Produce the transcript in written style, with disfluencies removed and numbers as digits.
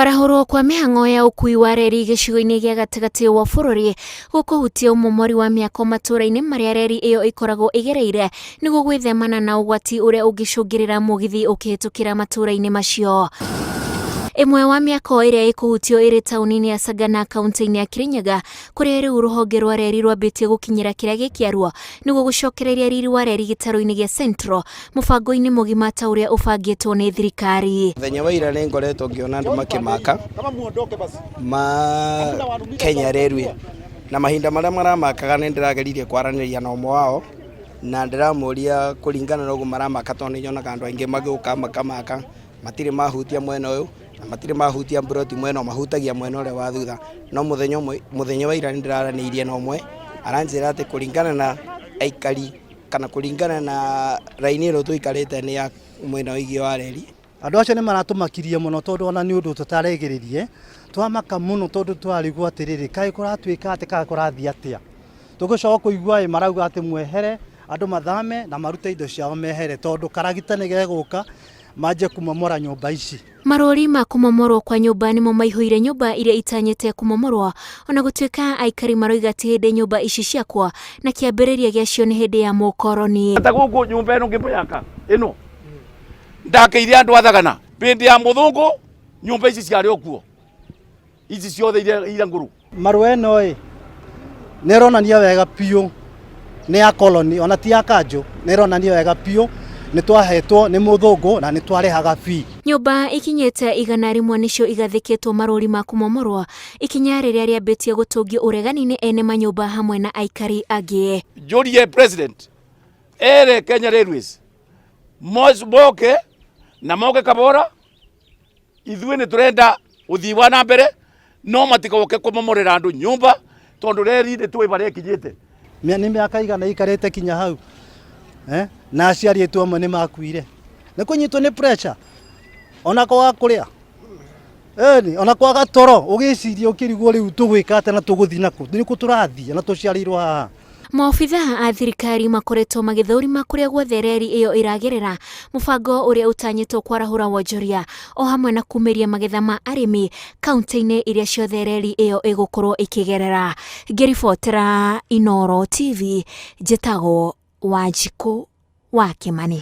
Kwarahũrwo kwa mĩhang'o ya ũkui wa reri gĩcigo-inĩ gĩa gatagatĩ wa bũrũri gũkũhutia ũmomori wa mĩako matũũra-inĩ marĩa reri ĩyo ĩkoragwo ĩgereire nĩguo gwĩthemana na ũgwati ũrĩa ũngĩcũngĩrĩra mũgithi ũkĩhĩtũkĩra matũũra-inĩ macio. Ĩmwe wa mĩako ĩrĩa ĩkũhutio ĩrĩ taũni-inĩ ya Sagana kaunti-inĩ ya Kirinyaga, kũrĩa rĩu rũhonge rwa reri rwambĩtie gũkinyĩra kĩrĩa gĩkĩarwo nĩguo gũcokereria riri wa reri gĩtaro-inĩ gĩa Central mũbango-inĩ mũgima ta ũrĩa ũbangĩtwo nĩ thirikari. Mũthenya wa ira nĩ ngoretwo ngĩona andũ makĩmaka Kenya Railway, na mahinda marĩa maramakaga nĩ ndĩrageririe kwaranĩria na ũmwe wao na ndĩramũria kũringana na ũguo maramaka, tondũ nĩ nyonaga andũ aingĩ magĩũka makamaka, matirĩ mahutia mwena ũyũ na matirĩ mahutia mburoti mwena, mahutagia mwena ũrĩa wa thutha. No mũthenya wa ira nĩ ndĩraranĩirie na ũmwe aranjĩra atĩ kũringana na aikari kana kũringana na raini ĩno tũikarĩte nĩ ya mwena ũingĩ wa reri. Andũ acio nĩ maratũmakirie mũno tondũ ona nĩ ũndũ tũtaregĩrĩrie, twamaka mũno tondũ twarigwo atĩrĩrĩ kaĩ kũratuĩka atĩ kaĩ kũrathiĩ atĩa. Tũgĩcoka kũigua marauga atĩ mwehere andũ mathame na marute indo ciao mehere tondũ karagita nĩ gegũka manje kumomora nyũmba ici. Marũri ma kumomorwo kwa nyũmba nĩmo maihũire nyũmba iria itanyĩte kumomorwo, ona gũtuĩka aikari maroiga atĩ hĩndĩ nyũmba ici ciakwa na kĩambĩrĩria gĩacio nĩ hĩndĩ ya mũkoroni. Ata gũkũ nyũmba ĩno ngĩmũyaka ĩno ndakĩire andũ a Thagana hĩndĩ ya mũthũngũ, nyũmba ici ciarĩ okuo ici ciothe iria ngũrũ. Marũa ĩno nĩ ĩronania wega biũ nĩ ya koloni, ona ti ya kanjũ, nĩ ĩronania wega biũ nĩ twahetwo nĩ mũthũngũ na nĩ twarĩhaga fee. Nyũmba ikinyĩte 100 nĩcio igathĩkĩtwo marũri ma kumomorwo, ikinya rĩrĩa rĩambĩtie gũtũngio ũregani-inĩ ene manyũmba hamwe na aikari angĩ. Njũrie president ere Kenya Railways moke na moke kabora, ithuĩ nĩ tũrenda ũthii wa na mbere, no matikoke kũmomorera andũ nyũmba tondũ reri nĩ tũĩ barĩa ikinyĩte. Nĩ mĩaka igana ikarĩte kinya hau na aciari aitũ amwe nĩ makuire, nĩ kũnyitwo nĩ pressure, ona kwaga kũrĩa ona kwaga toro, ũgĩciria ũkĩrigwo rĩu tũgwĩka atĩ na tũgũthiĩ nakũ, nĩ kũ tũrathiĩ na tũciarĩirwo haha. Maobitha a thirikari makoretwo magĩthũrima kũrĩa guothe reri ĩyo ĩragerera, mũbango ũrĩa ũtanyĩtwo kwarahũra wonjoria o hamwe na kumĩria magetha ma arĩmi kaunti-inĩ iria ciothe reri ĩyo ĩgũkorwo ĩkĩgerera. Ngĩribotera Inooro TV, njĩtagwo Wanjikũ wa Kĩmani.